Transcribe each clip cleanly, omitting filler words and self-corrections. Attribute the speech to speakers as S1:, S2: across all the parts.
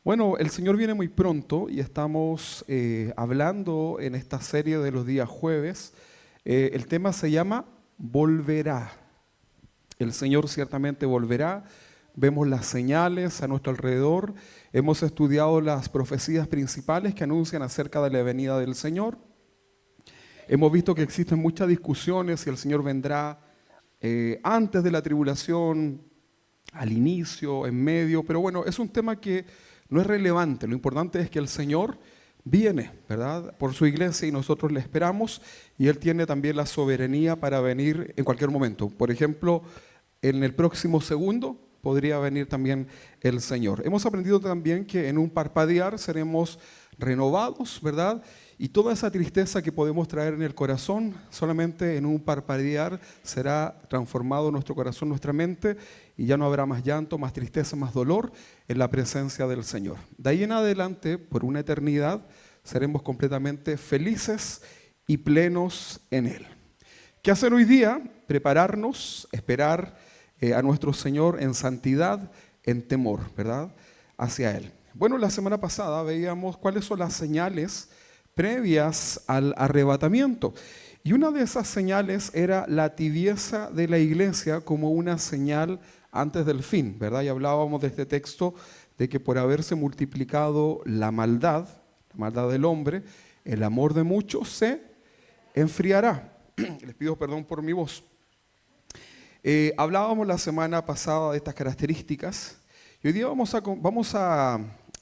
S1: Bueno, el Señor viene muy pronto y estamos hablando en esta serie de los días jueves. El tema se llama Volverá. El Señor ciertamente volverá. Vemos las señales a nuestro alrededor. Hemos estudiado las profecías principales que anuncian acerca de la venida del Señor. Hemos visto que existen muchas discusiones si el Señor vendrá antes de la tribulación, al inicio, en medio. Pero bueno, es un tema que no es relevante. Lo importante es que el Señor viene, ¿verdad?, por su iglesia y nosotros le esperamos, y Él tiene también la soberanía para venir en cualquier momento. Por ejemplo, en el próximo segundo podría venir también el Señor. Hemos aprendido también que en un parpadear seremos renovados, ¿verdad? Y toda esa tristeza que podemos traer en el corazón, solamente en un parpadear será transformado nuestro corazón, nuestra mente, y ya no habrá más llanto, más tristeza, más dolor en la presencia del Señor. De ahí en adelante, por una eternidad, seremos completamente felices y plenos en Él. ¿Qué hacer hoy día? Prepararnos, esperar a nuestro Señor en santidad, en temor, ¿verdad?, hacia Él. Bueno, la semana pasada veíamos cuáles son las señales previas al arrebatamiento. Y una de esas señales era la tibieza de la iglesia como una señal antes del fin, ¿verdad? Y hablábamos de este texto de que por haberse multiplicado la maldad del hombre, el amor de muchos se enfriará. Les pido perdón por mi voz. Hablábamos la semana pasada de estas características y hoy día vamos a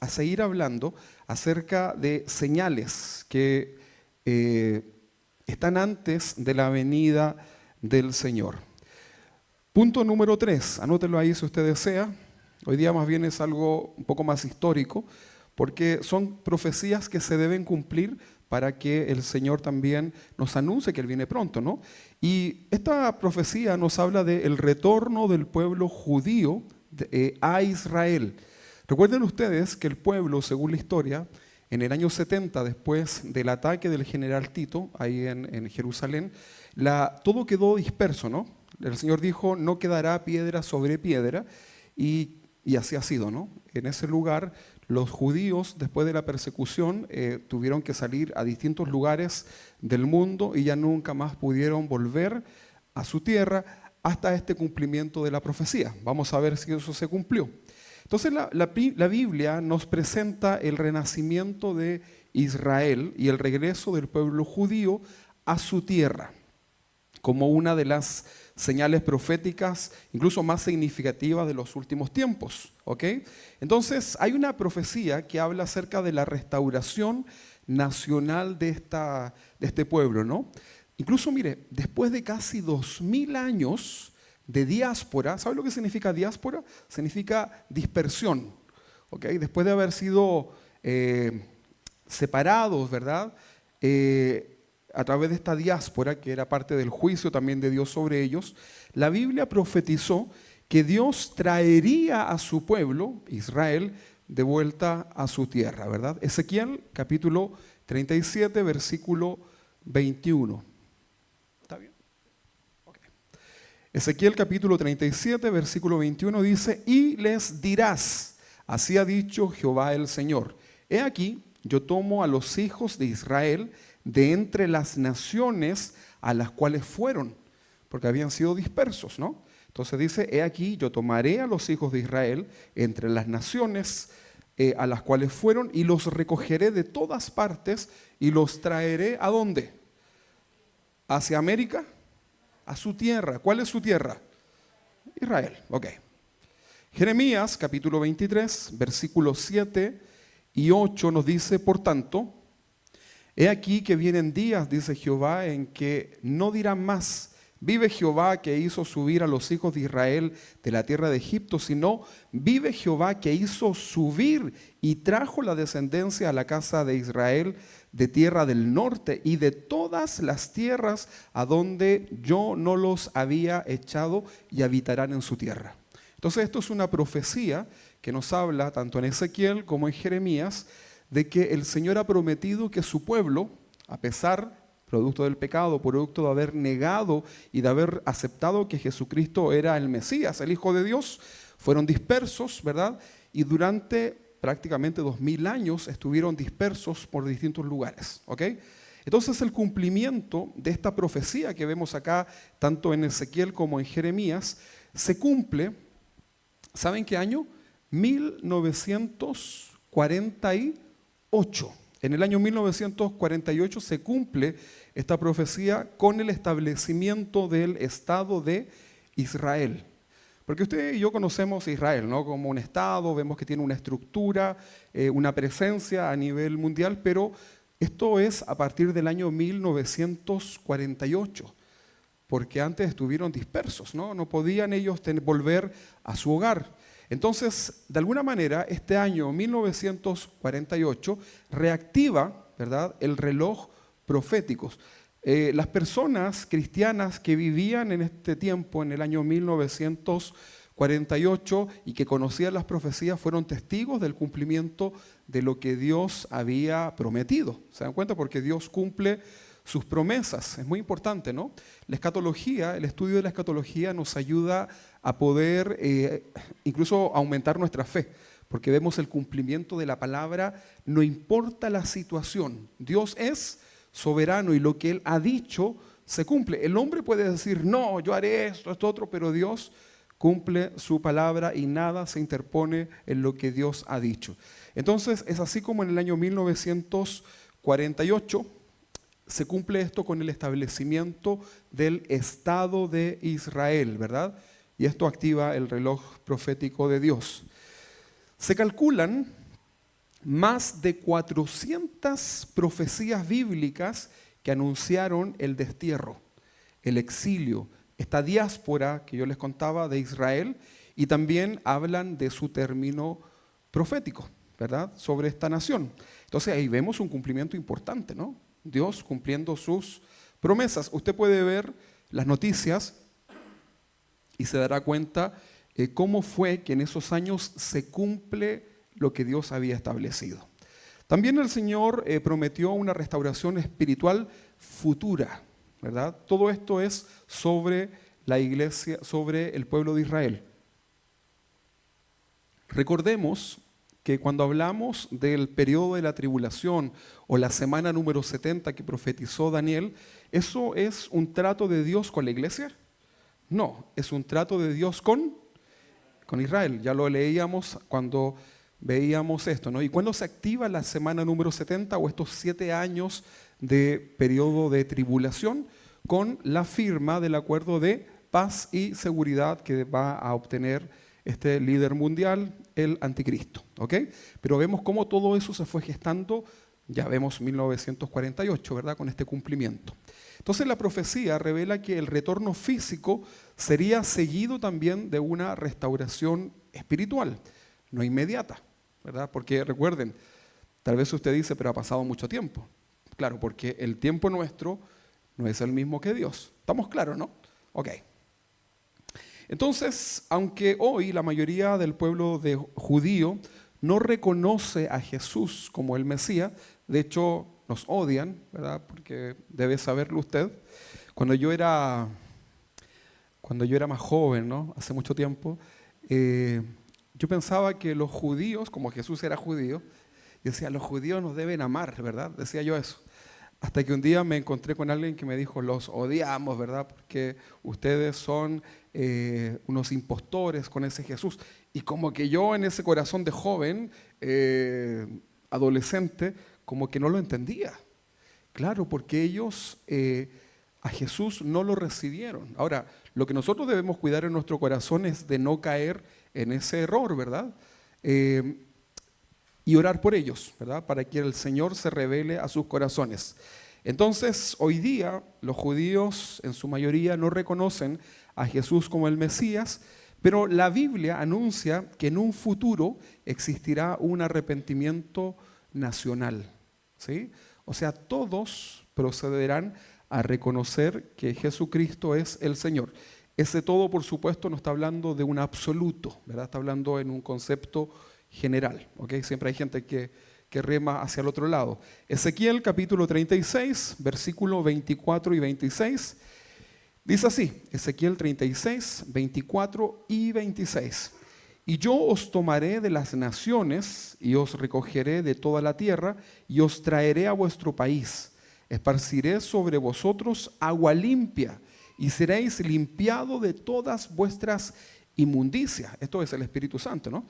S1: seguir hablando acerca de señales que están antes de la venida del Señor. Punto número 3, anótelo ahí si usted desea. Hoy día más bien es algo un poco más histórico, porque son profecías que se deben cumplir para que el Señor también nos anuncie que Él viene pronto, ¿no? Y esta profecía nos habla del retorno del pueblo judío a Israel. Recuerden ustedes que el pueblo, según la historia, en el año 70, después del ataque del general Tito, ahí en Jerusalén, todo quedó disperso, ¿no? El Señor dijo, no quedará piedra sobre piedra, y así ha sido, ¿no? En ese lugar, los judíos, después de la persecución, tuvieron que salir a distintos lugares del mundo y ya nunca más pudieron volver a su tierra hasta este cumplimiento de la profecía. Vamos a ver si eso se cumplió. Entonces la Biblia nos presenta el renacimiento de Israel y el regreso del pueblo judío a su tierra como una de las señales proféticas incluso más significativas de los últimos tiempos, ¿ok? Entonces hay una profecía que habla acerca de la restauración nacional de este pueblo, ¿no? Incluso mire, después de casi 2000 años de diáspora, ¿sabe lo que significa diáspora? Significa dispersión, ¿ok? Después de haber sido separados, ¿verdad?, a través de esta diáspora, que era parte del juicio también de Dios sobre ellos, la Biblia profetizó que Dios traería a su pueblo, Israel, de vuelta a su tierra, ¿verdad? Ezequiel, capítulo 37, versículo 21. ¿Está bien? Okay. Ezequiel, capítulo 37, versículo 21 dice, y les dirás, así ha dicho Jehová el Señor, he aquí, yo tomo a los hijos de Israel de entre las naciones a las cuales fueron, porque habían sido dispersos, ¿no? Entonces dice, he aquí, yo tomaré a los hijos de Israel entre las naciones a las cuales fueron y los recogeré de todas partes y los traeré ¿a dónde? ¿Hacia América? A su tierra. ¿Cuál es su tierra? Israel, ok. Jeremías, capítulo 23, versículos 7 y 8 nos dice, por tanto, he aquí que vienen días, dice Jehová, en que no dirán más, vive Jehová que hizo subir a los hijos de Israel de la tierra de Egipto, sino vive Jehová que hizo subir y trajo la descendencia a la casa de Israel de tierra del norte y de todas las tierras a donde yo no los había echado y habitarán en su tierra. Entonces esto es una profecía que nos habla tanto en Ezequiel como en Jeremías de que el Señor ha prometido que su pueblo, a pesar, producto del pecado, producto de haber negado y de haber aceptado que Jesucristo era el Mesías, el Hijo de Dios, fueron dispersos, ¿verdad? Y durante prácticamente 2000 años estuvieron dispersos por distintos lugares. ¿Ok? Entonces el cumplimiento de esta profecía que vemos acá, tanto en Ezequiel como en Jeremías, se cumple, ¿saben qué año? 1948. En el año 1948 se cumple esta profecía con el establecimiento del Estado de Israel. Porque usted y yo conocemos a Israel, ¿no?, como un Estado, vemos que tiene una estructura, una presencia a nivel mundial, pero esto es a partir del año 1948, porque antes estuvieron dispersos, ¿no? No podían ellos volver a su hogar. Entonces, de alguna manera, este año 1948 reactiva, ¿verdad?, el reloj profético. Las personas cristianas que vivían en este tiempo, en el año 1948, y que conocían las profecías, fueron testigos del cumplimiento de lo que Dios había prometido. ¿Se dan cuenta? Porque Dios cumple sus promesas. Es muy importante, ¿no? La escatología, el estudio de la escatología nos ayuda a poder incluso aumentar nuestra fe, porque vemos el cumplimiento de la palabra, no importa la situación. Dios es soberano y lo que Él ha dicho se cumple. El hombre puede decir, no, yo haré esto, esto, otro, pero Dios cumple su palabra y nada se interpone en lo que Dios ha dicho. Entonces, es así como en el año 1948 se cumple esto con el establecimiento del Estado de Israel, ¿verdad? Y esto activa el reloj profético de Dios. Se calculan más de 400 profecías bíblicas que anunciaron el destierro, el exilio, esta diáspora que yo les contaba de Israel, y también hablan de su término profético, ¿verdad?, sobre esta nación. Entonces ahí vemos un cumplimiento importante, ¿no? Dios cumpliendo sus promesas. Usted puede ver las noticias y se dará cuenta cómo fue que en esos años se cumple lo que Dios había establecido. También el Señor prometió una restauración espiritual futura, ¿verdad? Todo esto es sobre la iglesia, sobre el pueblo de Israel. Recordemos que cuando hablamos del periodo de la tribulación o la semana número 70 que profetizó Daniel, ¿eso es un trato de Dios con la iglesia? No, es un trato de Dios con Israel. Ya lo leíamos cuando veíamos esto, ¿no? ¿Y cuándo se activa la semana número 70 o estos 7 años de periodo de tribulación? Con la firma del acuerdo de paz y seguridad que va a obtener este líder mundial, el anticristo, ¿ok? Pero vemos cómo todo eso se fue gestando, ya vemos 1948, ¿verdad?, con este cumplimiento. Entonces la profecía revela que el retorno físico sería seguido también de una restauración espiritual, no inmediata, ¿verdad? Porque recuerden, tal vez usted dice, pero ha pasado mucho tiempo. Claro, porque el tiempo nuestro no es el mismo que Dios. ¿Estamos claros, no? Ok. Entonces, aunque hoy la mayoría del pueblo judío no reconoce a Jesús como el Mesías, de hecho nos odian, ¿verdad?, porque debe saberlo usted. Cuando yo era más joven, ¿no?, hace mucho tiempo, yo pensaba que los judíos, como Jesús era judío, decía, los judíos nos deben amar, ¿verdad? Decía yo eso. Hasta que un día me encontré con alguien que me dijo, los odiamos, ¿verdad? Porque ustedes son unos impostores con ese Jesús. Y como que yo en ese corazón de joven, adolescente, como que no lo entendía. Claro, porque ellos a Jesús no lo recibieron. Ahora, lo que nosotros debemos cuidar en nuestro corazón es de no caer en ese error, ¿verdad? Y orar por ellos, ¿verdad?, para que el Señor se revele a sus corazones. Entonces, hoy día, los judíos en su mayoría no reconocen a Jesús como el Mesías, pero la Biblia anuncia que en un futuro existirá un arrepentimiento nacional, ¿sí? O sea, todos procederán a reconocer que Jesucristo es el Señor. Ese todo, por supuesto, no está hablando de un absoluto, ¿verdad? Está hablando en un concepto general, ¿ok? Siempre hay gente que rema hacia el otro lado. Ezequiel capítulo 36, versículos 24 y 26, dice así, Ezequiel 36, 24 y 26. Y yo os tomaré de las naciones y os recogeré de toda la tierra y os traeré a vuestro país. Esparciré sobre vosotros agua limpia y seréis limpiados de todas vuestras inmundicias. Esto es el Espíritu Santo, ¿no?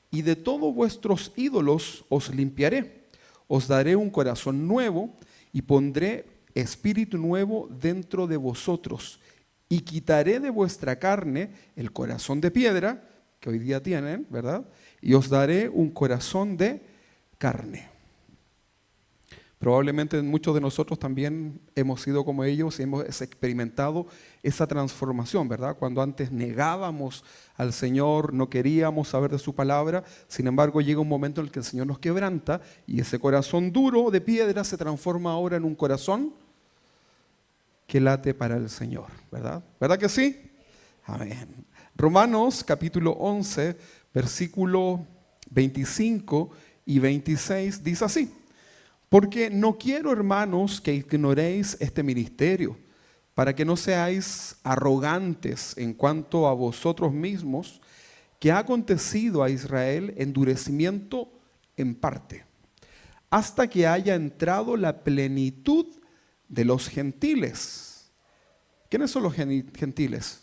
S1: Y de todos vuestros ídolos os limpiaré. Os daré un corazón nuevo y pondré espíritu nuevo dentro de vosotros. Y quitaré de vuestra carne el corazón de piedra que hoy día tienen, ¿verdad? Y os daré un corazón de carne. Probablemente muchos de nosotros también hemos sido como ellos y hemos experimentado esa transformación, ¿verdad? Cuando antes negábamos al Señor, no queríamos saber de su palabra, sin embargo llega un momento en el que el Señor nos quebranta y ese corazón duro de piedra se transforma ahora en un corazón que late para el Señor, ¿verdad? ¿Verdad que sí? Amén. Romanos capítulo 11, versículo 25 y 26 dice así: porque no quiero, hermanos, que ignoréis este ministerio, para que no seáis arrogantes en cuanto a vosotros mismos, que ha acontecido a Israel endurecimiento en parte, hasta que haya entrado la plenitud de los gentiles. ¿Quiénes son los gentiles?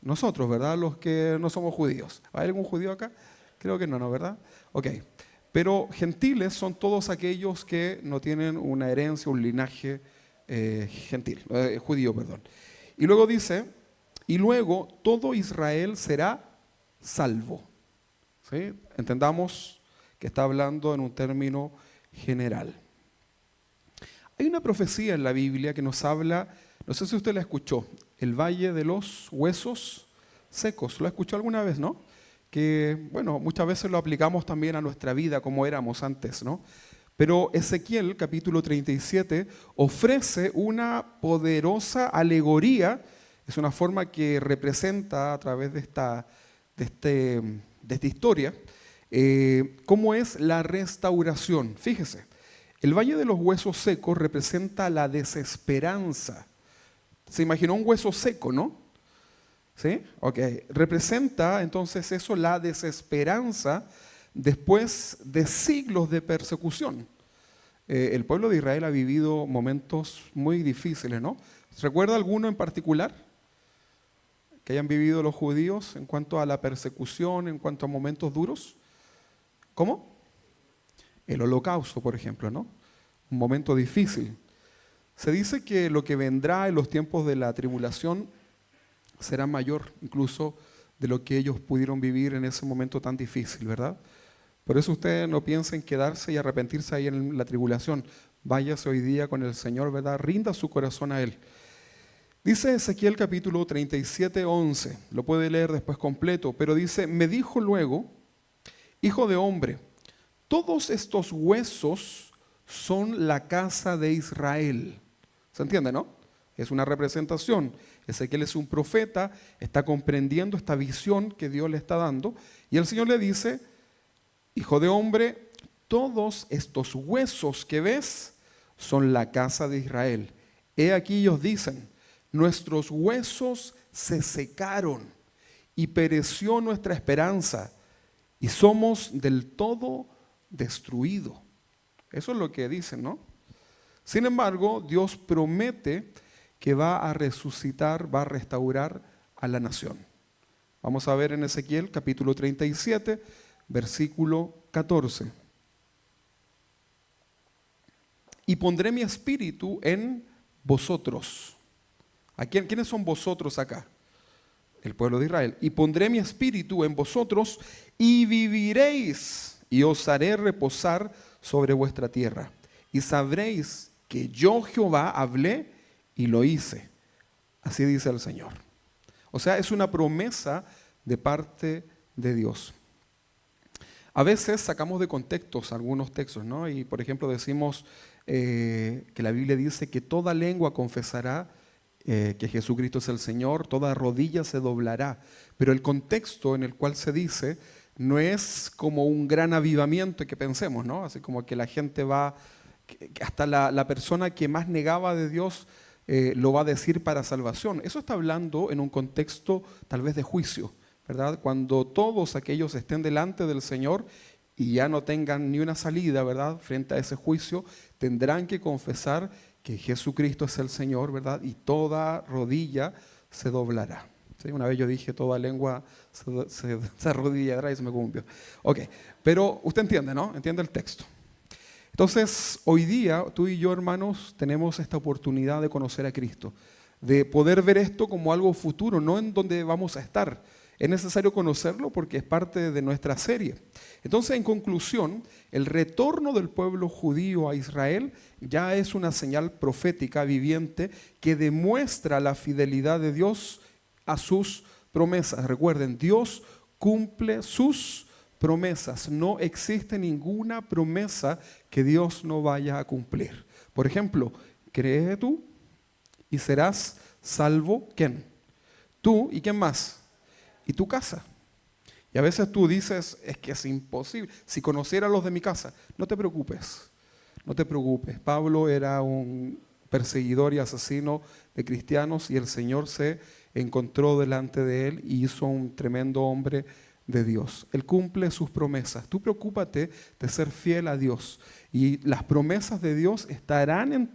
S1: Nosotros, ¿verdad? Los que no somos judíos. ¿Hay algún judío acá? Creo que no, ¿no? ¿Verdad? Ok. Pero gentiles son todos aquellos que no tienen una herencia, un linaje judío, perdón. Y luego dice, y luego todo Israel será salvo. ¿Sí? Entendamos que está hablando en un término general. Hay una profecía en la Biblia que nos habla, no sé si usted la escuchó, el valle de los huesos secos. ¿Lo ha escuchado alguna vez, no? Que, bueno, muchas veces lo aplicamos también a nuestra vida como éramos antes, ¿no? Pero Ezequiel, capítulo 37, ofrece una poderosa alegoría, es una forma que representa a través de esta historia, cómo es la restauración. Fíjese, el valle de los huesos secos representa la desesperanza. Se imaginó un hueso seco, ¿no? ¿Sí? Ok. Representa entonces eso la desesperanza después de siglos de persecución. El pueblo de Israel ha vivido momentos muy difíciles, ¿no? ¿Recuerda alguno en particular que hayan vivido los judíos en cuanto a la persecución, en cuanto a momentos duros? ¿Cómo? El Holocausto, por ejemplo, ¿no? Un momento difícil. Se dice que lo que vendrá en los tiempos de la tribulación será mayor incluso de lo que ellos pudieron vivir en ese momento tan difícil, ¿verdad? Por eso usted no piensa en quedarse y arrepentirse ahí en la tribulación. Váyase hoy día con el Señor, ¿verdad? Rinda su corazón a Él. Dice Ezequiel capítulo 37, 11, lo puede leer después completo, pero dice, me dijo luego, hijo de hombre, todos estos huesos son la casa de Israel. ¿Se entiende, no? Es una representación. Ezequiel es un profeta, está comprendiendo esta visión que Dios le está dando. Y el Señor le dice, hijo de hombre, todos estos huesos que ves son la casa de Israel. He aquí ellos dicen, nuestros huesos se secaron y pereció nuestra esperanza y somos del todo destruidos. Eso es lo que dicen, ¿no? Sin embargo, Dios promete que va a resucitar, va a restaurar a la nación. Vamos a ver en Ezequiel capítulo 37, versículo 14. Y pondré mi espíritu en vosotros. ¿Quiénes son vosotros acá? El pueblo de Israel. Y pondré mi espíritu en vosotros y viviréis y os haré reposar sobre vuestra tierra. Y sabréis que yo Jehová hablé y lo hice. Así dice el Señor. O sea, es una promesa de parte de Dios. A veces sacamos de contextos algunos textos, ¿no? Y por ejemplo decimos que la Biblia dice que toda lengua confesará que Jesucristo es el Señor, toda rodilla se doblará. Pero el contexto en el cual se dice no es como un gran avivamiento que pensemos, ¿no? Así como que la gente va, que hasta la persona que más negaba de Dios lo va a decir para salvación. Eso está hablando en un contexto tal vez de juicio, ¿verdad? Cuando todos aquellos estén delante del Señor y ya no tengan ni una salida, ¿verdad? Frente a ese juicio, tendrán que confesar que Jesucristo es el Señor, ¿verdad? Y toda rodilla se doblará. ¿Sí? Una vez yo dije, toda lengua se arrodillará y se me cumplió. Ok, pero usted entiende, ¿no? Entiende el texto. Entonces, hoy día, tú y yo, hermanos, tenemos esta oportunidad de conocer a Cristo, de poder ver esto como algo futuro, no en donde vamos a estar. Es necesario conocerlo porque es parte de nuestra serie. Entonces, en conclusión, el retorno del pueblo judío a Israel ya es una señal profética viviente que demuestra la fidelidad de Dios a sus promesas. Recuerden, Dios cumple sus promesas. No existe ninguna promesa que Dios no vaya a cumplir. Por ejemplo, cree tú y serás salvo, ¿quién? Tú y ¿quién más? Y tu casa. Y a veces tú dices, es que es imposible. Si conociera a los de mi casa, no te preocupes, no te preocupes. Pablo era un perseguidor y asesino de cristianos y el Señor se encontró delante de él y hizo un tremendo hombre de Dios. Él cumple sus promesas. Tú preocúpate de ser fiel a Dios y las promesas de Dios estarán en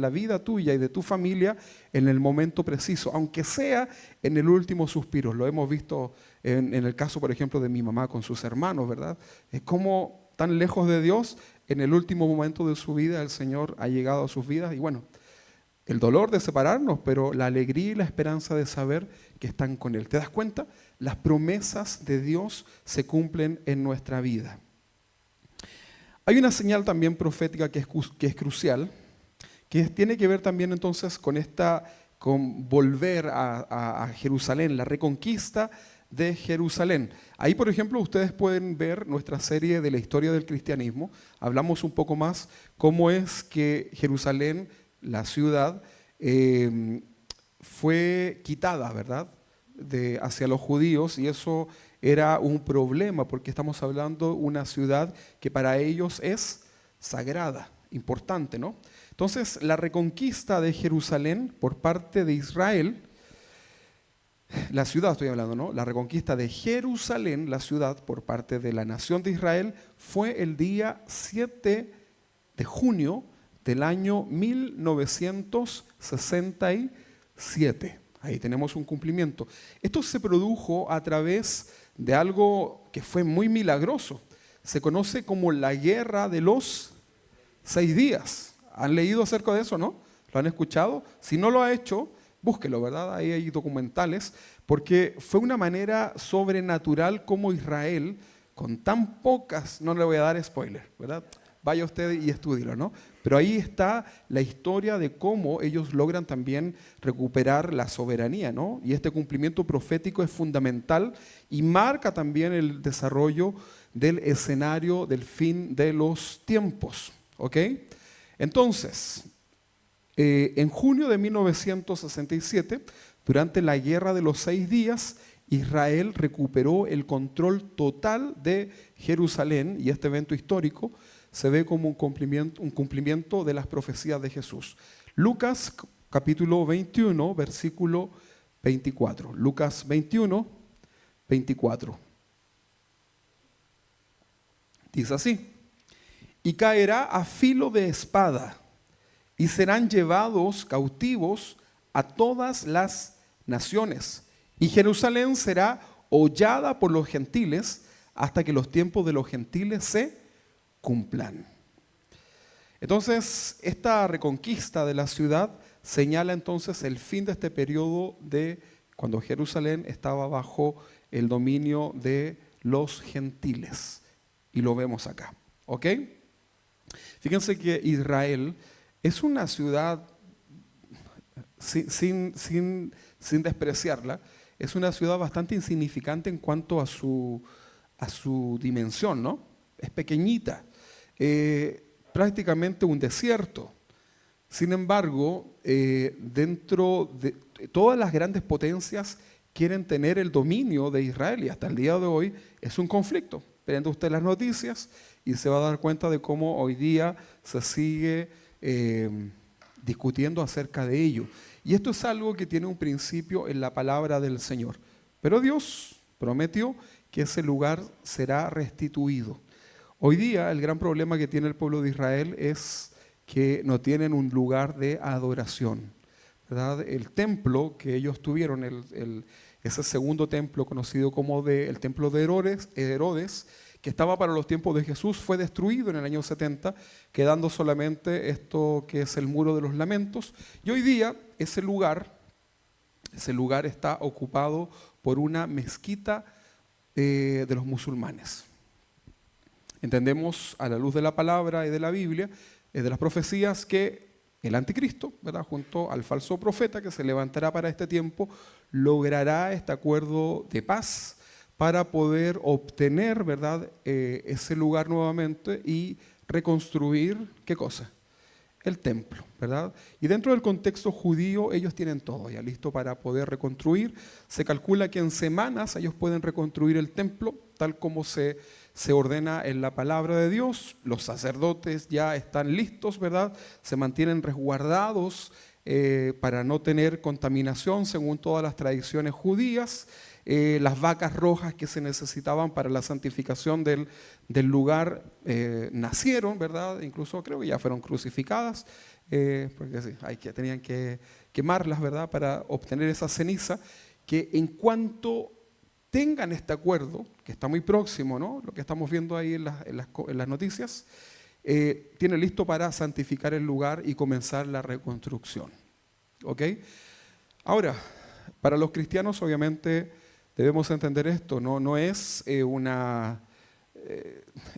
S1: la vida tuya y de tu familia en el momento preciso, aunque sea en el último suspiro. Lo hemos visto en el caso, por ejemplo, de mi mamá con sus hermanos, ¿verdad? Es como tan lejos de Dios, en el último momento de su vida el Señor ha llegado a sus vidas y bueno, el dolor de separarnos, pero la alegría y la esperanza de saber que están con Él. ¿Te das cuenta? Las promesas de Dios se cumplen en nuestra vida. Hay una señal también profética que es crucial, que tiene que ver también entonces con volver a Jerusalén, la reconquista de Jerusalén. Ahí, por ejemplo, ustedes pueden ver nuestra serie de la historia del cristianismo. Hablamos un poco más cómo es que Jerusalén, la ciudad, fue quitada, ¿verdad?, hacia los judíos, y eso era un problema porque estamos hablando de una ciudad que para ellos es sagrada, importante, ¿no? Entonces, la reconquista de Jerusalén por parte de Israel, la ciudad estoy hablando, ¿no? La reconquista de Jerusalén, la ciudad, por parte de la nación de Israel, fue el día 7 de junio del año 1967. Ahí tenemos un cumplimiento. Esto se produjo a través de algo que fue muy milagroso. Se conoce como la Guerra de los 6 días. ¿Han leído acerca de eso, no? ¿Lo han escuchado? Si no lo ha hecho, búsquelo, ¿verdad? Ahí hay documentales, porque fue una manera sobrenatural como Israel, con tan pocas, no le voy a dar spoiler, ¿verdad? Vaya usted y estúdielo, ¿no? Pero ahí está la historia de cómo ellos logran también recuperar la soberanía, ¿no? Y este cumplimiento profético es fundamental y marca también el desarrollo del escenario del fin de los tiempos, ¿ok? Entonces, en junio de 1967, durante la Guerra de los 6 días, Israel recuperó el control total de Jerusalén y este evento histórico se ve como un cumplimiento de las profecías de Jesús. Lucas capítulo 21, versículo 24. Lucas 21, 24. Dice así: y caerá a filo de espada, y serán llevados cautivos a todas las naciones, y Jerusalén será hollada por los gentiles hasta que los tiempos de los gentiles se cumplan. Entonces, esta reconquista de la ciudad señala entonces el fin de este periodo de cuando Jerusalén estaba bajo el dominio de los gentiles. Y lo vemos acá, ¿ok? Fíjense que Israel es una ciudad, sin despreciarla, es una ciudad bastante insignificante en cuanto a su dimensión, ¿no? Es pequeñita, prácticamente un desierto. Sin embargo, dentro de todas las grandes potencias quieren tener el dominio de Israel y hasta el día de hoy es un conflicto. Prenda usted las noticias y se va a dar cuenta de cómo hoy día se sigue discutiendo acerca de ello. Y esto es algo que tiene un principio en la palabra del Señor. Pero Dios prometió que ese lugar será restituido. Hoy día el gran problema que tiene el pueblo de Israel es que no tienen un lugar de adoración, ¿verdad? El templo que ellos tuvieron, ese segundo templo conocido como el templo de Herodes, que estaba para los tiempos de Jesús, fue destruido en el año 70, quedando solamente esto que es el Muro de los Lamentos. Y hoy día ese lugar está ocupado por una mezquita de los musulmanes. Entendemos a la luz de la palabra y de la Biblia, de las profecías, que el anticristo, ¿verdad?, junto al falso profeta que se levantará para este tiempo, logrará este acuerdo de paz para poder obtener, ¿verdad?, ese lugar nuevamente y reconstruir, ¿qué cosa? El templo, ¿verdad? Y dentro del contexto judío ellos tienen todo ya listo para poder reconstruir. Se calcula que en semanas ellos pueden reconstruir el templo tal como se ordena en la palabra de Dios. Los sacerdotes ya están listos, ¿verdad? Se mantienen resguardados para no tener contaminación según todas las tradiciones judías. Las vacas rojas que se necesitaban para la santificación del lugar nacieron, ¿verdad? Incluso creo que ya fueron crucificadas, porque sí, tenían que quemarlas, ¿verdad?, para obtener esa ceniza, que en cuanto tengan este acuerdo, que está muy próximo, ¿no?, lo que estamos viendo ahí en las noticias, tiene listo para santificar el lugar y comenzar la reconstrucción. ¿Ok? Ahora, para los cristianos obviamente debemos entender esto, no es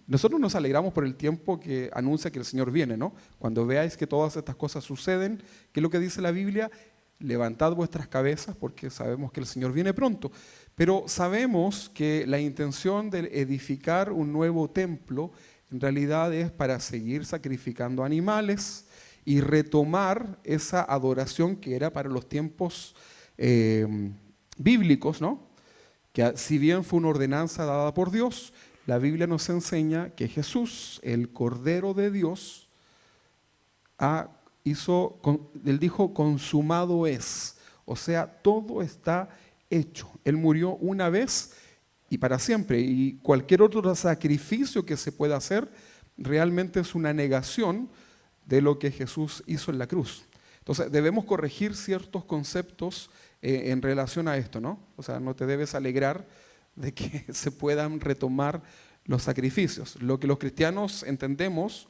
S1: nosotros nos alegramos por el tiempo que anuncia que el Señor viene, ¿no? Cuando veáis que todas estas cosas suceden, ¿qué es lo que dice la Biblia? Levantad vuestras cabezas porque sabemos que el Señor viene pronto. Pero sabemos que la intención de edificar un nuevo templo en realidad es para seguir sacrificando animales y retomar esa adoración que era para los tiempos bíblicos, ¿no? Que si bien fue una ordenanza dada por Dios, la Biblia nos enseña que Jesús, el Cordero de Dios, él dijo, consumado es. O sea, todo está hecho. Él murió una vez y para siempre. Y cualquier otro sacrificio que se pueda hacer realmente es una negación de lo que Jesús hizo en la cruz. Entonces, debemos corregir ciertos conceptos en relación a esto, ¿no? O sea, no te debes alegrar de que se puedan retomar los sacrificios. Lo que los cristianos entendemos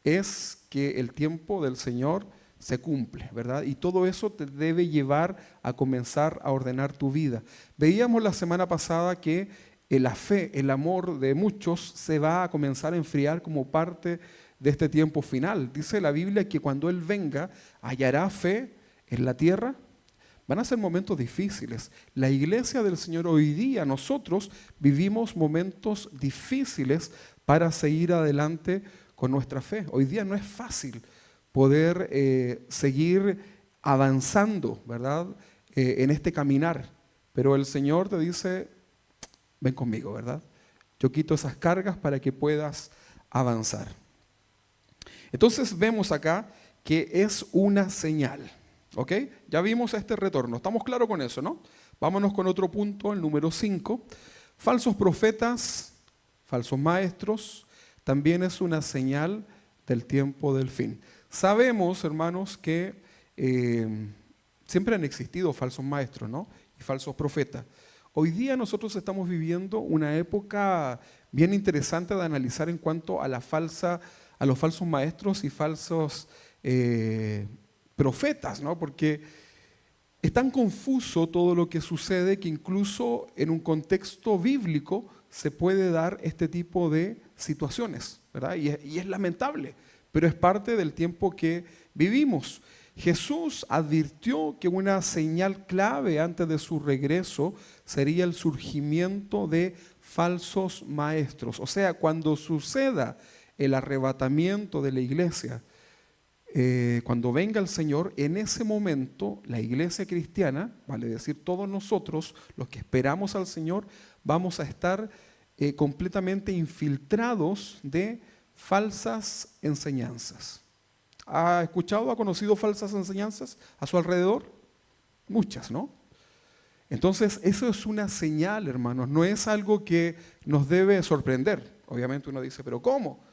S1: es que el tiempo del Señor se cumple, ¿verdad? Y todo eso te debe llevar a comenzar a ordenar tu vida. Veíamos la semana pasada que la fe, el amor de muchos se va a comenzar a enfriar como parte de este tiempo final. Dice la Biblia que cuando Él venga, hallará fe en la tierra. Van a ser momentos difíciles. La iglesia del Señor hoy día, nosotros vivimos momentos difíciles para seguir adelante con nuestra fe. Hoy día no es fácil poder seguir avanzando, ¿verdad?, en este caminar. Pero el Señor te dice, ven conmigo, ¿verdad? Yo quito esas cargas para que puedas avanzar. Entonces vemos acá que es una señal. ¿Ok? Ya vimos este retorno. ¿Estamos claros con eso, no? Vámonos con otro punto, el número 5. Falsos profetas, falsos maestros, también es una señal del tiempo del fin. Sabemos, hermanos, que siempre han existido falsos maestros, ¿no?, y falsos profetas. Hoy día nosotros estamos viviendo una época bien interesante de analizar en cuanto a los falsos maestros y falsos profetas, ¿no? Porque es tan confuso todo lo que sucede que incluso en un contexto bíblico se puede dar este tipo de situaciones, ¿verdad? Y es lamentable, pero es parte del tiempo que vivimos. Jesús advirtió que una señal clave antes de su regreso sería el surgimiento de falsos maestros. O sea, cuando suceda el arrebatamiento de la iglesia, cuando venga el Señor, en ese momento la iglesia cristiana, vale decir todos nosotros, los que esperamos al Señor, vamos a estar completamente infiltrados de falsas enseñanzas. ¿Ha escuchado, ha conocido falsas enseñanzas a su alrededor? Muchas, ¿no? Entonces, eso es una señal, hermanos, no es algo que nos debe sorprender. Obviamente uno dice, ¿pero cómo?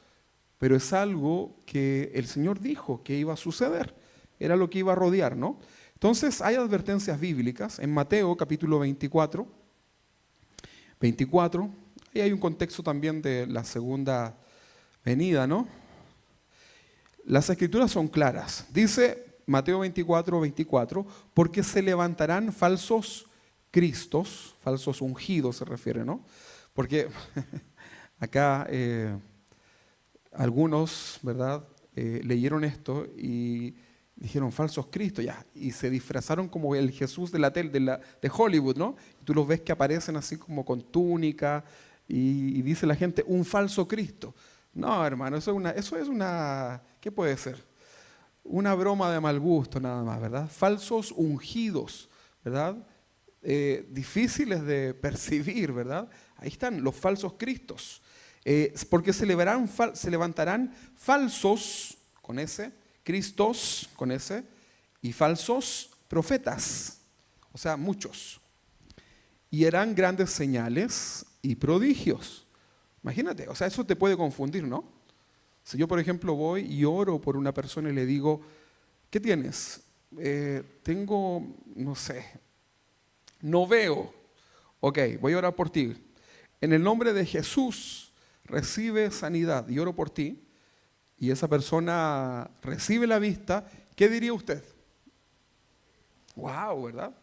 S1: Pero es algo que el Señor dijo que iba a suceder, era lo que iba a rodear, ¿no? Entonces, hay advertencias bíblicas en Mateo capítulo 24, ahí hay un contexto también de la segunda venida, ¿no? Las escrituras son claras. Dice Mateo 24, porque se levantarán falsos cristos, falsos ungidos se refiere, ¿no? Porque acá algunos, ¿verdad? Leyeron esto y dijeron falsos cristos, ya, y se disfrazaron como el Jesús de de Hollywood, ¿no? Y tú los ves que aparecen así como con túnica y dice la gente, un falso Cristo. No, hermano, eso es una, ¿qué puede ser? Una broma de mal gusto nada más, ¿verdad? Falsos ungidos, ¿verdad? Difíciles de percibir, ¿verdad? Ahí están los falsos cristos. Porque se levantarán falsos, con ese, cristos, con ese, y falsos profetas, o sea, muchos. Y harán grandes señales y prodigios. Imagínate, o sea, eso te puede confundir, ¿no? Si yo, por ejemplo, voy y oro por una persona y le digo, ¿qué tienes? Tengo, no sé, no veo. Ok, voy a orar por ti. En el nombre de Jesús recibe sanidad y oro por ti. Y esa persona recibe la vista. ¿Qué diría usted? Wow, ¿verdad?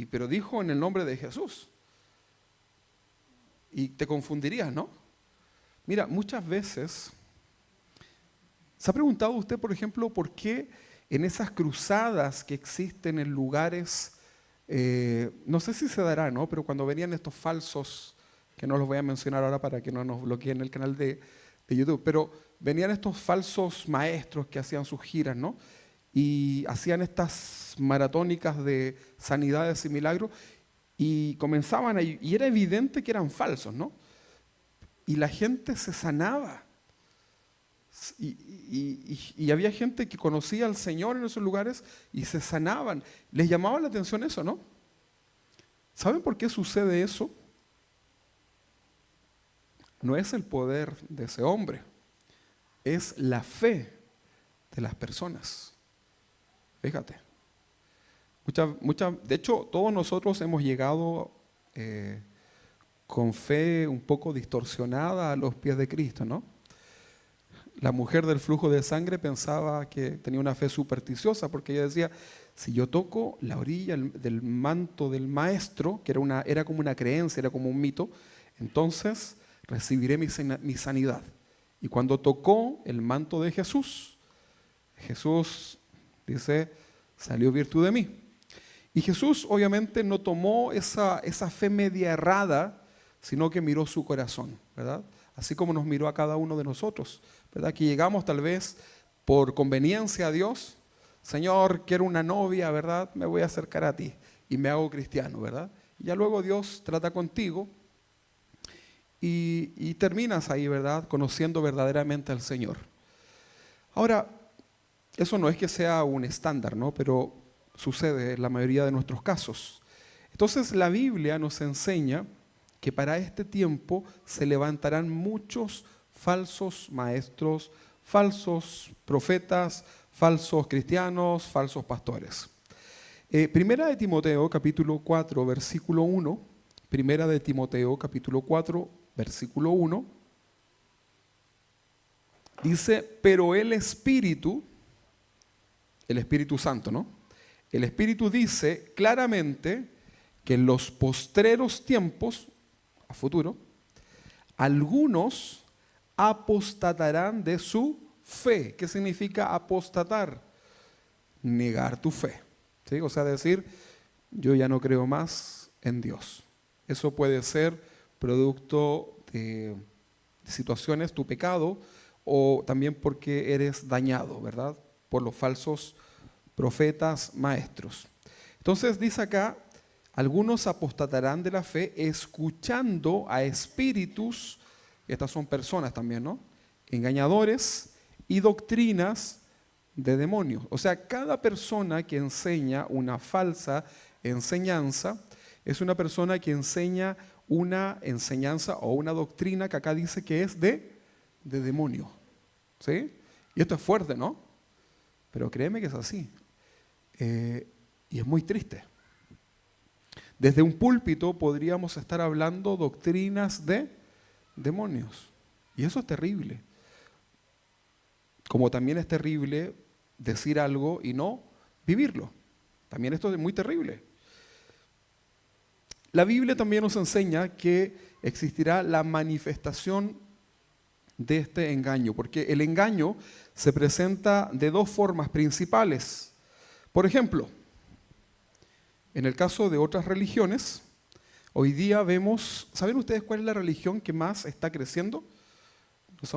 S1: Pero dijo en el nombre de Jesús. Y te confundirías, ¿no? Mira, muchas veces, ¿se ha preguntado usted, por ejemplo, por qué en esas cruzadas que existen en lugares, no sé si se dará, ¿no? Pero cuando venían estos falsos, que no los voy a mencionar ahora para que no nos bloqueen el canal de YouTube, pero venían estos falsos maestros que hacían sus giras, ¿no? Y hacían estas maratónicas de sanidades y milagros, y comenzaban y era evidente que eran falsos, ¿no? Y la gente se sanaba. Y había gente que conocía al Señor en esos lugares y se sanaban. Les llamaba la atención eso, ¿no? ¿Saben por qué sucede eso? No es el poder de ese hombre, es la fe de las personas. Fíjate. De hecho, todos nosotros hemos llegado con fe un poco distorsionada a los pies de Cristo, ¿no? La mujer del flujo de sangre pensaba que tenía una fe supersticiosa porque ella decía, si yo toco la orilla del manto del maestro, que era como una creencia, era como un mito, entonces recibiré mi sanidad. Y cuando tocó el manto de Jesús, Jesús dice, salió virtud de mí. Y Jesús obviamente no tomó esa fe media errada, sino que miró su corazón, ¿verdad? Así como nos miró a cada uno de nosotros, ¿verdad? Que llegamos tal vez por conveniencia a Dios. Señor, quiero una novia, ¿verdad? Me voy a acercar a ti y me hago cristiano, ¿verdad? Y ya luego Dios trata contigo y terminas ahí, ¿verdad? Conociendo verdaderamente al Señor. Ahora, eso no es que sea un estándar, ¿no? Pero sucede en la mayoría de nuestros casos. Entonces la Biblia nos enseña que para este tiempo se levantarán muchos falsos maestros, falsos profetas, falsos cristianos, falsos pastores. Primera de Timoteo, capítulo 4, versículo 1. Primera de Timoteo, capítulo 4, versículo 1. Dice, pero el Espíritu Santo, ¿no? El Espíritu dice claramente que en los postreros tiempos, a futuro, algunos apostatarán de su fe. ¿Qué significa apostatar? Negar tu fe. ¿Sí? O sea, decir, yo ya no creo más en Dios. Eso puede ser producto de situaciones, tu pecado, o también porque eres dañado, ¿verdad? Por los falsos profetas, maestros. Entonces dice acá, algunos apostatarán de la fe escuchando a espíritus, estas son personas también, ¿no? Engañadores y doctrinas de demonios. O sea, cada persona que enseña una falsa enseñanza es una persona que enseña una enseñanza o una doctrina que acá dice que es de demonio. ¿Sí? Y esto es fuerte, ¿no? Pero créeme que es así. Y es muy triste. Desde un púlpito podríamos estar hablando doctrinas de demonios. Y eso es terrible. Como también es terrible decir algo y no vivirlo. También esto es muy terrible. La Biblia también nos enseña que existirá la manifestación de este engaño, porque el engaño se presenta de dos formas principales. Por ejemplo, en el caso de otras religiones, hoy día vemos, ¿saben ustedes cuál es la religión que más está creciendo? No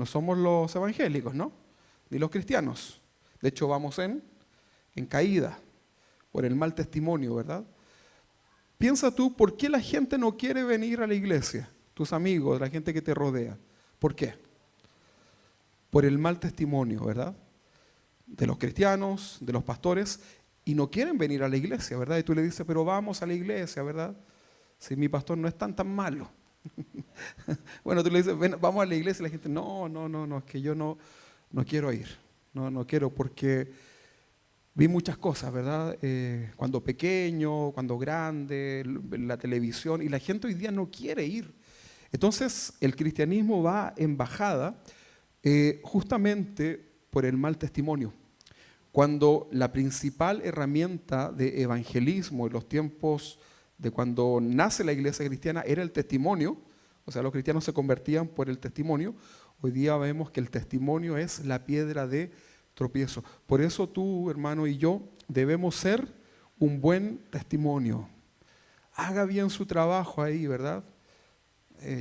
S1: somos los evangélicos, ¿no? Ni los cristianos. De hecho, vamos en caída por el mal testimonio, ¿verdad? Piensa tú, ¿por qué la gente no quiere venir a la iglesia? Tus amigos, la gente que te rodea. ¿Por qué? Por el mal testimonio, ¿verdad? De los cristianos, de los pastores, y no quieren venir a la iglesia, ¿verdad? Y tú le dices, pero vamos a la iglesia, ¿verdad? Si mi pastor no es tan malo. Bueno, tú le dices, ven, vamos a la iglesia, y la gente, no, es que yo no quiero ir. No quiero porque vi muchas cosas, ¿verdad? Cuando pequeño, cuando grande, la televisión, y la gente hoy día no quiere ir. Entonces, el cristianismo va en bajada justamente por el mal testimonio. Cuando la principal herramienta de evangelismo en los tiempos de cuando nace la iglesia cristiana era el testimonio, o sea, los cristianos se convertían por el testimonio, hoy día vemos que el testimonio es la piedra de tropiezo. Por eso tú, hermano, y yo debemos ser un buen testimonio. Haga bien su trabajo ahí, ¿verdad?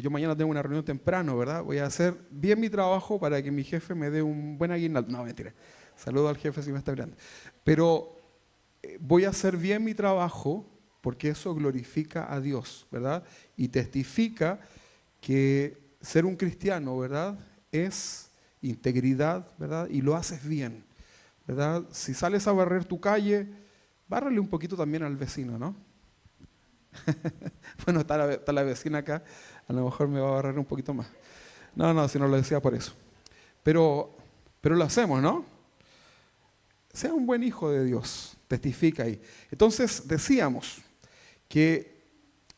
S1: Yo mañana tengo una reunión temprano, ¿verdad? Voy a hacer bien mi trabajo para que mi jefe me dé un buen aguinaldo. No, mentira. Saludo al jefe si me está mirando. Pero voy a hacer bien mi trabajo porque eso glorifica a Dios, ¿verdad? Y testifica que ser un cristiano, ¿verdad? Es integridad, ¿verdad? Y lo haces bien, ¿verdad? Si sales a barrer tu calle, bárrale un poquito también al vecino, ¿no? Bueno, está la vecina acá, a lo mejor me va a barrer un poquito más. No, si no lo decía por eso. Pero lo hacemos, ¿no? Sea un buen hijo de Dios, testifica ahí. Entonces decíamos que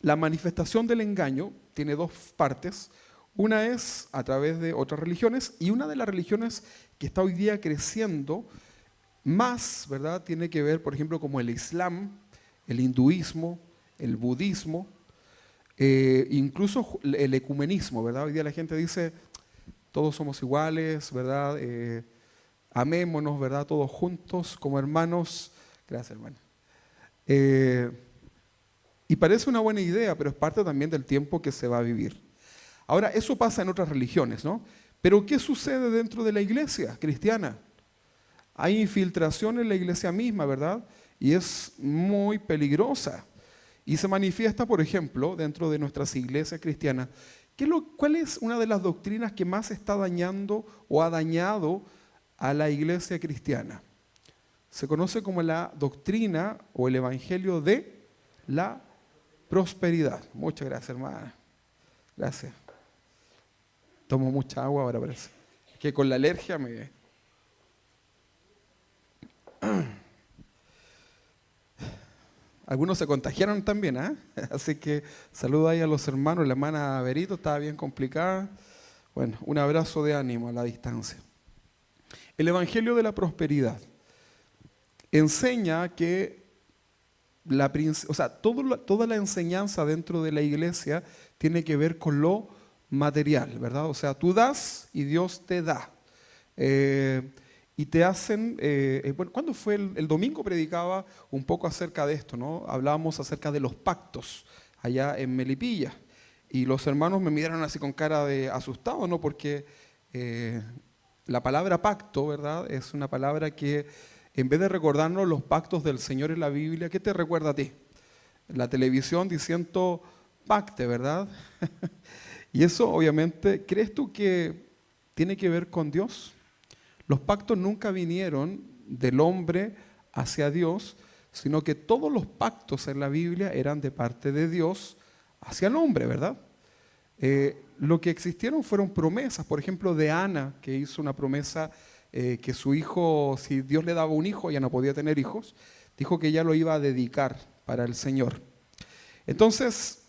S1: la manifestación del engaño tiene dos partes. Una es a través de otras religiones y una de las religiones que está hoy día creciendo más, ¿verdad? Tiene que ver, por ejemplo, como el Islam, el hinduismo, el budismo, incluso el ecumenismo, ¿verdad? Hoy día la gente dice, todos somos iguales, ¿verdad? Amémonos, ¿verdad? Todos juntos como hermanos. Gracias, hermano. Y parece una buena idea, pero es parte también del tiempo que se va a vivir. Ahora, eso pasa en otras religiones, ¿no? Pero ¿qué sucede dentro de la iglesia cristiana? Hay infiltración en la iglesia misma, ¿verdad? Y es muy peligrosa. Y se manifiesta, por ejemplo, dentro de nuestras iglesias cristianas. ¿Cuál es una de las doctrinas que más está dañando o ha dañado a la iglesia cristiana? Se conoce como la doctrina o el evangelio de la prosperidad. Muchas gracias, hermana. Gracias. Tomo mucha agua ahora, parece. Que con la alergia me... Algunos se contagiaron también, ¿eh? Así que saludo ahí a los hermanos. La hermana Berito estaba bien complicada. Bueno, un abrazo de ánimo a la distancia. El evangelio de la prosperidad enseña que toda la enseñanza dentro de la iglesia tiene que ver con lo material, ¿verdad? O sea, tú das y Dios te da. Y te hacen, bueno, ¿cuándo fue? El domingo predicaba un poco acerca de esto, ¿no? Hablábamos acerca de los pactos allá en Melipilla. Y los hermanos me miraron así con cara de asustado, ¿no? Porque la palabra pacto, ¿verdad? Es una palabra que en vez de recordarnos los pactos del Señor en la Biblia, ¿qué te recuerda a ti? La televisión diciendo pacte, ¿verdad? Y eso obviamente, ¿crees tú que tiene que ver con Dios? Los pactos nunca vinieron del hombre hacia Dios, sino que todos los pactos en la Biblia eran de parte de Dios hacia el hombre, ¿verdad? Lo que existieron fueron promesas, por ejemplo, de Ana, que hizo una promesa que su hijo, si Dios le daba un hijo, ya no podía tener hijos, dijo que ella lo iba a dedicar para el Señor. Entonces,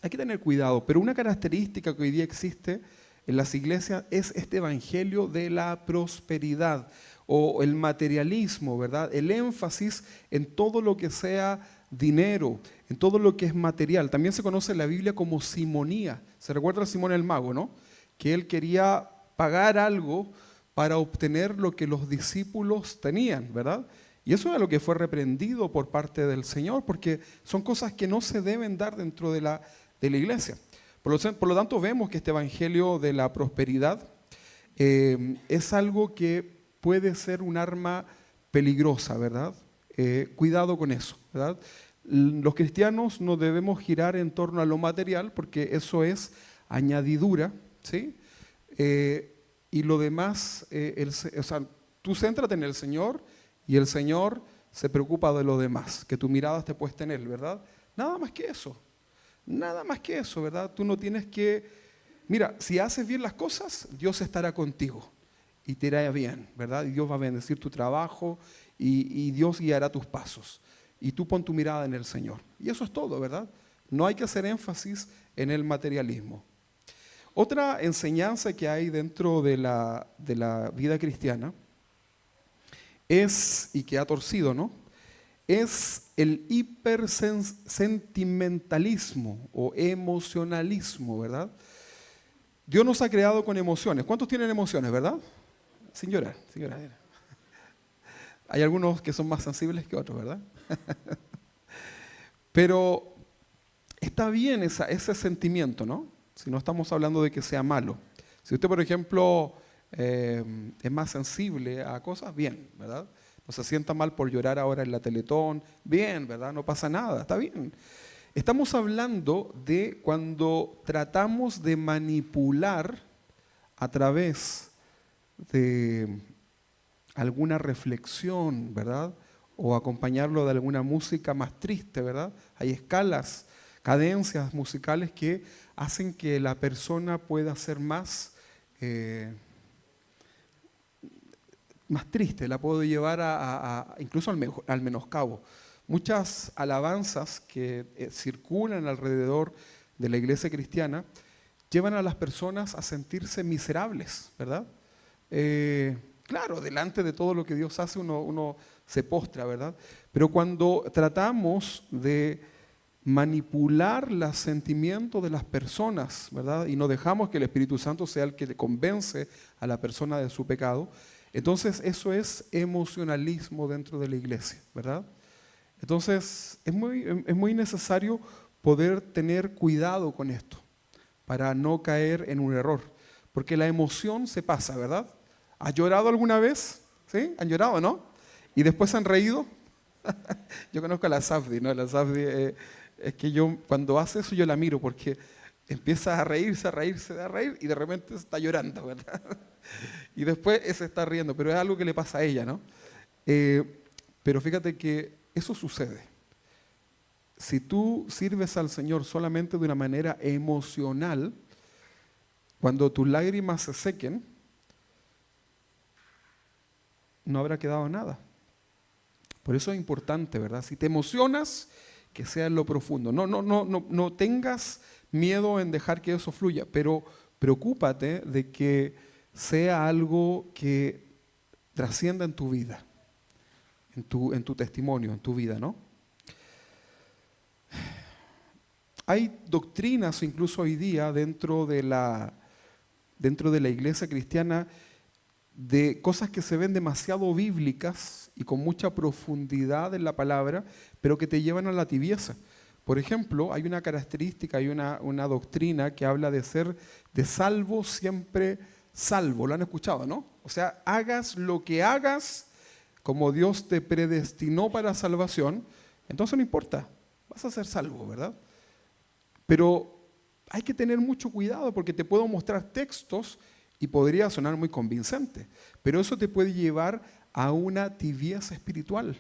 S1: hay que tener cuidado, pero una característica que hoy día existe en las iglesias es este evangelio de la prosperidad o el materialismo, ¿verdad? El énfasis en todo lo que sea dinero, en todo lo que es material. También se conoce en la Biblia como simonía. ¿Se recuerda a Simón el Mago, no? Que él quería pagar algo para obtener lo que los discípulos tenían, ¿verdad? Y eso es lo que fue reprendido por parte del Señor, porque son cosas que no se deben dar dentro de la iglesia. Por lo tanto, vemos que este evangelio de la prosperidad es algo que puede ser un arma peligrosa, ¿verdad? Cuidado con eso, ¿verdad? Los cristianos no debemos girar en torno a lo material, porque eso es añadidura, ¿sí? Y lo demás, o sea, tú céntrate en el Señor y el Señor se preocupa de lo demás, que tu mirada esté puesta en Él, ¿verdad? Nada más que eso. Nada más que eso, ¿verdad? Tú no tienes que... Mira, si haces bien las cosas, Dios estará contigo y te irá bien, ¿verdad? Y Dios va a bendecir tu trabajo y Dios guiará tus pasos. Y tú pon tu mirada en el Señor. Y eso es todo, ¿verdad? No hay que hacer énfasis en el materialismo. Otra enseñanza que hay dentro de la vida cristiana es, y que ha torcido, ¿no?, es el hipersentimentalismo o emocionalismo, ¿verdad? Dios nos ha creado con emociones. ¿Cuántos tienen emociones, verdad? Sin llorar, sin llorar. Hay algunos que son más sensibles que otros, ¿verdad? Pero está bien ese sentimiento, ¿no? Si no estamos hablando de que sea malo. Si usted, por ejemplo, es más sensible a cosas, bien, ¿verdad? No se sienta mal por llorar ahora en la Teletón, bien, ¿verdad? No pasa nada, está bien. Estamos hablando de cuando tratamos de manipular a través de alguna reflexión, ¿verdad? O acompañarlo de alguna música más triste, ¿verdad? Hay escalas, cadencias musicales que hacen que la persona pueda ser más triste, la puedo llevar incluso al menoscabo. Muchas alabanzas que circulan alrededor de la iglesia cristiana llevan a las personas a sentirse miserables, ¿verdad? Claro, delante de todo lo que Dios hace uno se postra, ¿verdad? Pero cuando tratamos de manipular los sentimientos de las personas, ¿verdad? Y no dejamos que el Espíritu Santo sea el que le convence a la persona de su pecado, entonces eso es emocionalismo dentro de la iglesia, ¿verdad? Entonces es muy necesario poder tener cuidado con esto para no caer en un error, porque la emoción se pasa, ¿verdad? ¿Has llorado alguna vez? ¿Sí? ¿Han llorado, no? ¿Y después se han reído? Yo conozco a la Safdi, ¿no? La Safdi es que yo cuando hace eso yo la miro porque empieza a reírse, a reír y de repente está llorando, ¿verdad? Y después se está riendo, pero es algo que le pasa a ella, ¿no? Pero fíjate que eso sucede. Si tú sirves al Señor solamente de una manera emocional, cuando tus lágrimas se sequen, no habrá quedado nada. Por eso es importante, ¿verdad? Si te emocionas, que sea en lo profundo. No tengas miedo en dejar que eso fluya, pero preocúpate de que sea algo que trascienda en tu vida, en tu testimonio, en tu vida, ¿no? Hay doctrinas incluso hoy día dentro de la iglesia cristiana de cosas que se ven demasiado bíblicas y con mucha profundidad en la palabra, pero que te llevan a la tibieza. Por ejemplo, hay una característica, hay una doctrina que habla de ser de salvo siempre salvo. Lo han escuchado, ¿no? O sea, hagas lo que hagas, como Dios te predestinó para salvación, entonces no importa, vas a ser salvo, ¿verdad? Pero hay que tener mucho cuidado porque te puedo mostrar textos y podría sonar muy convincente, pero eso te puede llevar a una tibieza espiritual,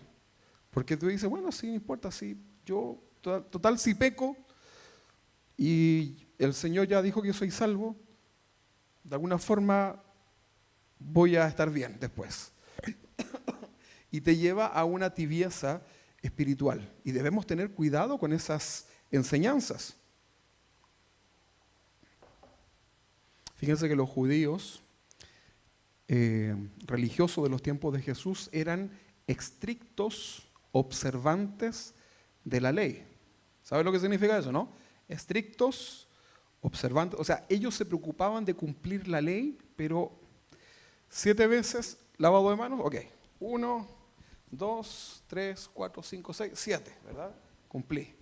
S1: Porque tú dices, bueno, sí, no importa, sí, yo, total, si peco y el Señor ya dijo que yo soy salvo, de alguna forma voy a estar bien después. Y te lleva a una tibieza espiritual. Y debemos tener cuidado con esas enseñanzas. Fíjense que los judíos religiosos de los tiempos de Jesús eran estrictos observantes de la ley. ¿Sabes lo que significa eso, no? Estrictos observantes. O sea, ellos se preocupaban de cumplir la ley, pero 7 veces lavado de manos, ok. 1, 2, 3, 4, 5, 6, 7, ¿verdad? Cumplí.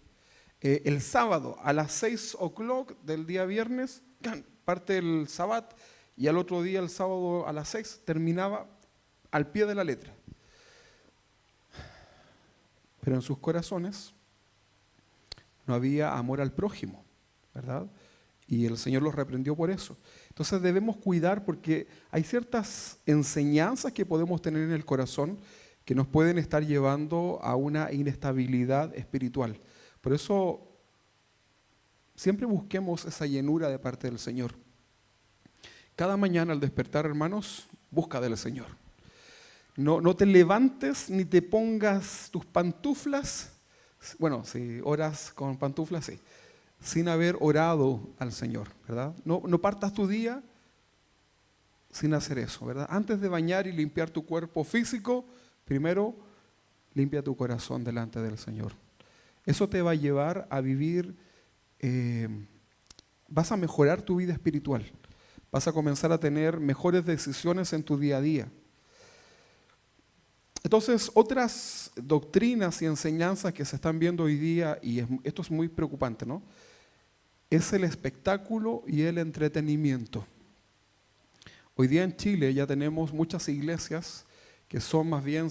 S1: El sábado a las 6 o'clock del día viernes, parte el sabbat, y al otro día, el sábado a las 6, terminaba al pie de la letra. Pero en sus corazones no había amor al prójimo, ¿verdad? Y el Señor los reprendió por eso. Entonces debemos cuidar porque hay ciertas enseñanzas que podemos tener en el corazón que nos pueden estar llevando a una inestabilidad espiritual. Por eso siempre busquemos esa llenura de parte del Señor. Cada mañana al despertar, hermanos, busca del Señor. No te levantes ni te pongas tus pantuflas, bueno, si oras con pantuflas, sí, sin haber orado al Señor, ¿verdad? No partas tu día sin hacer eso, ¿verdad? Antes de bañar y limpiar tu cuerpo físico, primero limpia tu corazón delante del Señor. Eso te va a llevar a vivir, vas a mejorar tu vida espiritual. Vas a comenzar a tener mejores decisiones en tu día a día. Entonces, otras doctrinas y enseñanzas que se están viendo hoy día, y esto es muy preocupante, ¿no? Es el espectáculo y el entretenimiento. Hoy día en Chile ya tenemos muchas iglesias que son más bien,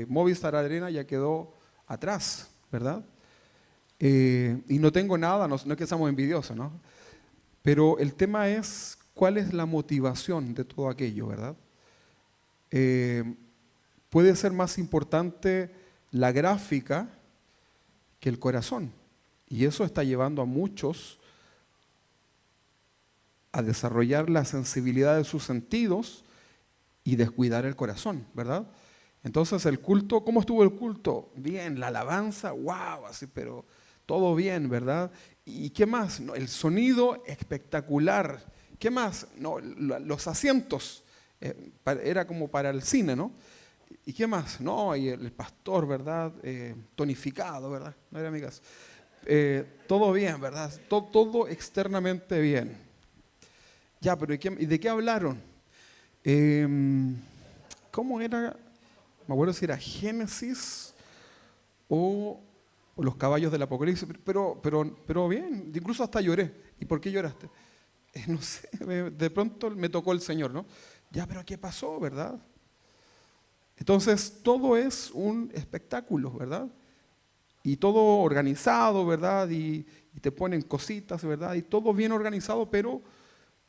S1: Movistar Arena ya quedó atrás, ¿verdad? Y no tengo nada, no es que seamos envidiosos, ¿no? Pero el tema es cuál es la motivación de todo aquello, ¿verdad? Puede ser más importante la gráfica que el corazón. Y eso está llevando a muchos a desarrollar la sensibilidad de sus sentidos y descuidar el corazón, ¿verdad? Entonces el culto, ¿cómo estuvo el culto? Bien, la alabanza, wow, así, pero todo bien, ¿verdad? ¿Y qué más? No, el sonido espectacular. ¿Qué más? No, los asientos, era como para el cine, ¿no? ¿Y qué más? No, y el pastor, ¿verdad? Tonificado, ¿verdad? No era mi caso. Todo bien, ¿verdad? Todo externamente bien. Ya, pero ¿y de qué hablaron? ¿Cómo era? Me acuerdo si era Génesis o los caballos del Apocalipsis, pero bien, incluso hasta lloré. ¿Y por qué lloraste? No sé, de pronto me tocó el Señor, ¿no? Ya, pero ¿qué pasó, verdad? Entonces, todo es un espectáculo, ¿verdad? Y todo organizado, ¿verdad? Y te ponen cositas, ¿verdad? Y todo bien organizado, pero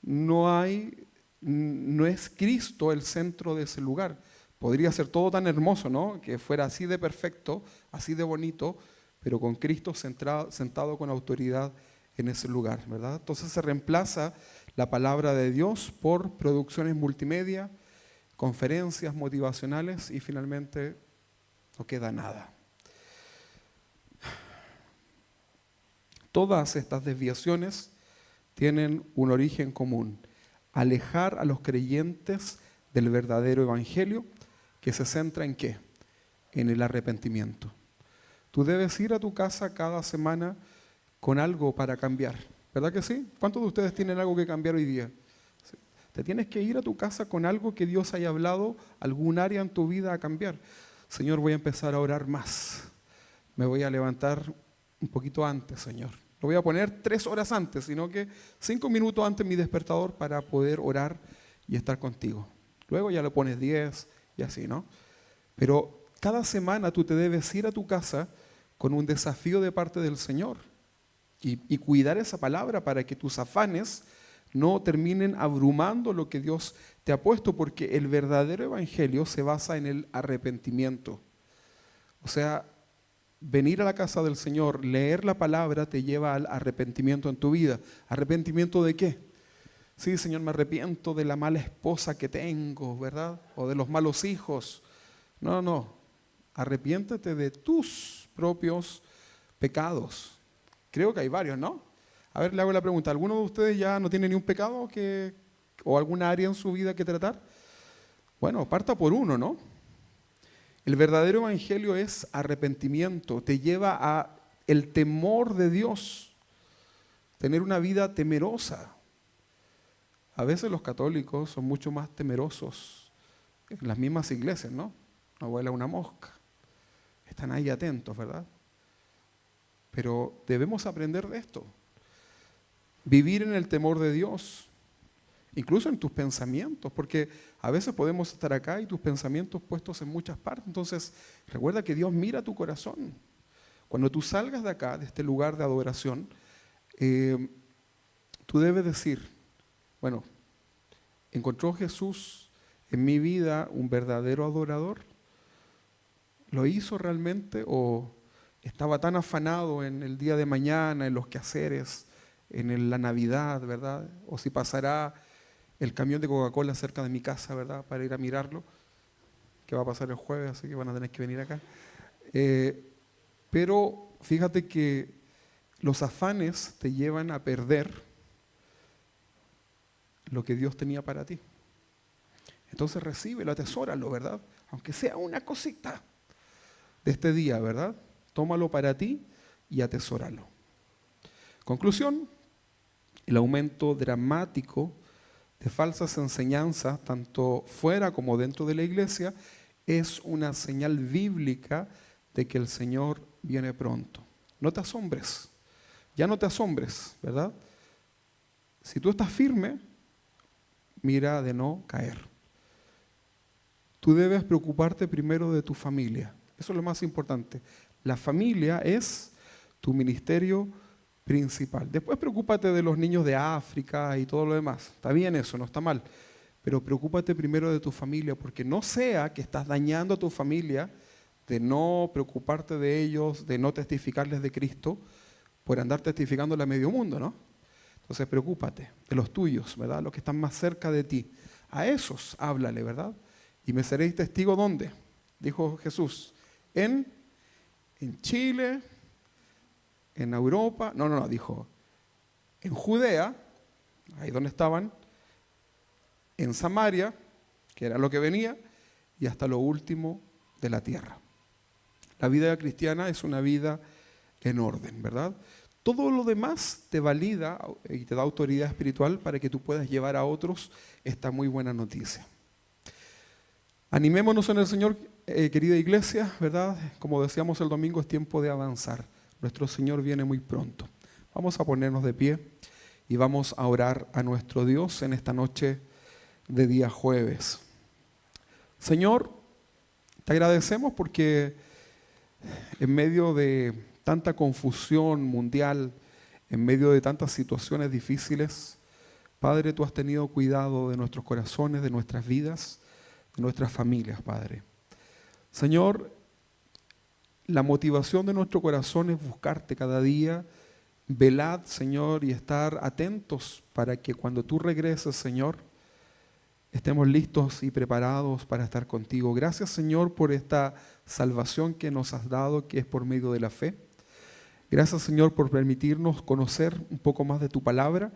S1: no es Cristo el centro de ese lugar. Podría ser todo tan hermoso, ¿no? Que fuera así de perfecto, así de bonito, pero con Cristo sentado con autoridad en ese lugar, ¿verdad? Entonces se reemplaza la palabra de Dios por producciones multimedia, conferencias motivacionales y finalmente no queda nada. Todas estas desviaciones tienen un origen común: alejar a los creyentes del verdadero evangelio, que se centra ¿en qué? En el arrepentimiento. Tú debes ir a tu casa cada semana con algo para cambiar, ¿verdad que sí? ¿Cuántos de ustedes tienen algo que cambiar hoy día? Te tienes que ir a tu casa con algo que Dios haya hablado, algún área en tu vida a cambiar. Señor, voy a empezar a orar más. Me voy a levantar un poquito antes, Señor. Lo voy a poner 3 horas antes, sino que 5 minutos antes mi despertador para poder orar y estar contigo. Luego ya lo pones 10 y así, ¿no? Pero cada semana tú te debes ir a tu casa con un desafío de parte del Señor y cuidar esa palabra para que tus afanes no terminen abrumando lo que Dios te ha puesto, porque el verdadero evangelio se basa en el arrepentimiento. O sea, venir a la casa del Señor, leer la palabra te lleva al arrepentimiento en tu vida. ¿Arrepentimiento de qué? Sí, Señor, me arrepiento de la mala esposa que tengo, ¿verdad? O de los malos hijos. No, no. Arrepiéntete de tus propios pecados. Creo que hay varios, ¿no? A ver, le hago la pregunta. ¿Alguno de ustedes ya no tiene ni un pecado o alguna área en su vida que tratar? Bueno, parta por uno, ¿no? El verdadero evangelio es arrepentimiento. Te lleva a el temor de Dios. Tener una vida temerosa. A veces los católicos son mucho más temerosos en las mismas iglesias, ¿no? No vuela una mosca. Están ahí atentos, ¿verdad? Pero debemos aprender de esto. Vivir en el temor de Dios, incluso en tus pensamientos, porque a veces podemos estar acá y tus pensamientos puestos en muchas partes. Entonces, recuerda que Dios mira tu corazón. Cuando tú salgas de acá, de este lugar de adoración, tú debes decir, bueno, ¿encontró Jesús en mi vida un verdadero adorador? ¿Lo hizo realmente o estaba tan afanado en el día de mañana, en los quehaceres, en la Navidad, ¿verdad? O si pasará el camión de Coca-Cola cerca de mi casa, ¿verdad? Para ir a mirarlo, que va a pasar el jueves, así que van a tener que venir acá. Pero fíjate que los afanes te llevan a perder lo que Dios tenía para ti. Entonces recíbelo, atesóralo, ¿verdad? Aunque sea una cosita de este día, ¿verdad? Tómalo para ti y atesóralo. Conclusión, el aumento dramático de falsas enseñanzas, tanto fuera como dentro de la iglesia, es una señal bíblica de que el Señor viene pronto. No te asombres, ya no te asombres, ¿verdad? Si tú estás firme, mira de no caer. Tú debes preocuparte primero de tu familia. Eso es lo más importante. La familia es tu ministerio principal. Después preocúpate de los niños de África y todo lo demás. Está bien eso, no está mal. Pero preocúpate primero de tu familia, porque no sea que estás dañando a tu familia de no preocuparte de ellos, de no testificarles de Cristo, por andar testificándole a medio mundo, ¿no? Entonces preocúpate de los tuyos, ¿verdad? Los que están más cerca de ti. A esos háblale, ¿verdad? Y me seréis testigo, ¿dónde? Dijo Jesús, en Chile, en Europa, dijo, en Judea, ahí donde estaban, en Samaria, que era lo que venía, y hasta lo último de la tierra. La vida cristiana es una vida en orden, ¿verdad? Todo lo demás te valida y te da autoridad espiritual para que tú puedas llevar a otros esta muy buena noticia. Animémonos en el Señor, querida iglesia, ¿verdad? Como decíamos el domingo, es tiempo de avanzar. Nuestro Señor viene muy pronto. Vamos a ponernos de pie y vamos a orar a nuestro Dios en esta noche de día jueves. Señor, te agradecemos porque en medio de tanta confusión mundial, en medio de tantas situaciones difíciles, Padre, tú has tenido cuidado de nuestros corazones, de nuestras vidas, de nuestras familias, Padre. Señor, la motivación de nuestro corazón es buscarte cada día. Velad, Señor, y estar atentos para que cuando tú regreses, Señor, estemos listos y preparados para estar contigo. Gracias, Señor, por esta salvación que nos has dado, que es por medio de la fe. Gracias, Señor, por permitirnos conocer un poco más de tu palabra.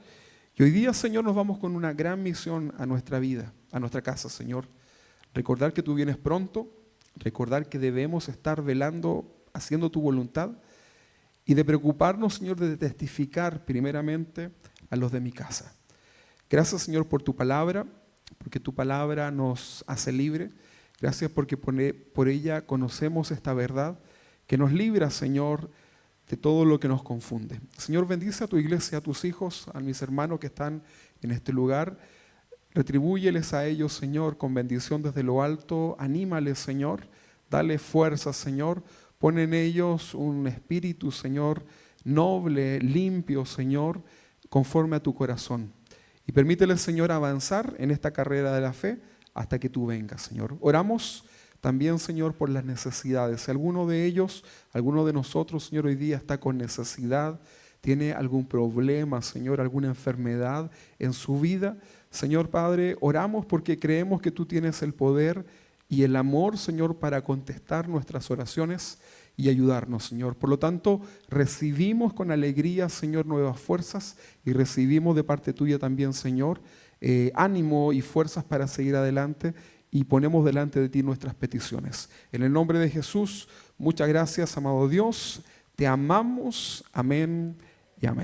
S1: Y hoy día, Señor, nos vamos con una gran misión a nuestra vida, a nuestra casa, Señor. Recordar que tú vienes pronto, recordar que debemos estar velando, haciendo tu voluntad y de preocuparnos, Señor, de testificar primeramente a los de mi casa. Gracias, Señor, por tu palabra, porque tu palabra nos hace libre. Gracias porque por ella conocemos esta verdad que nos libra, Señor, de todo lo que nos confunde. Señor, bendice a tu iglesia, a tus hijos, a mis hermanos que están en este lugar. Retribúyeles a ellos, Señor, con bendición desde lo alto. Anímales, Señor. Dale fuerza, Señor. Pon en ellos un espíritu, Señor, noble, limpio, Señor, conforme a tu corazón. Y permíteles, Señor, avanzar en esta carrera de la fe hasta que tú vengas, Señor. Oramos también, Señor, por las necesidades. Si alguno de ellos, alguno de nosotros, Señor, hoy día está con necesidad, tiene algún problema, Señor, alguna enfermedad en su vida, Señor Padre, oramos porque creemos que tú tienes el poder y el amor, Señor, para contestar nuestras oraciones y ayudarnos, Señor. Por lo tanto, recibimos con alegría, Señor, nuevas fuerzas y recibimos de parte tuya también, Señor, ánimo y fuerzas para seguir adelante y ponemos delante de ti nuestras peticiones. En el nombre de Jesús, muchas gracias, amado Dios. Te amamos. Amén y amén.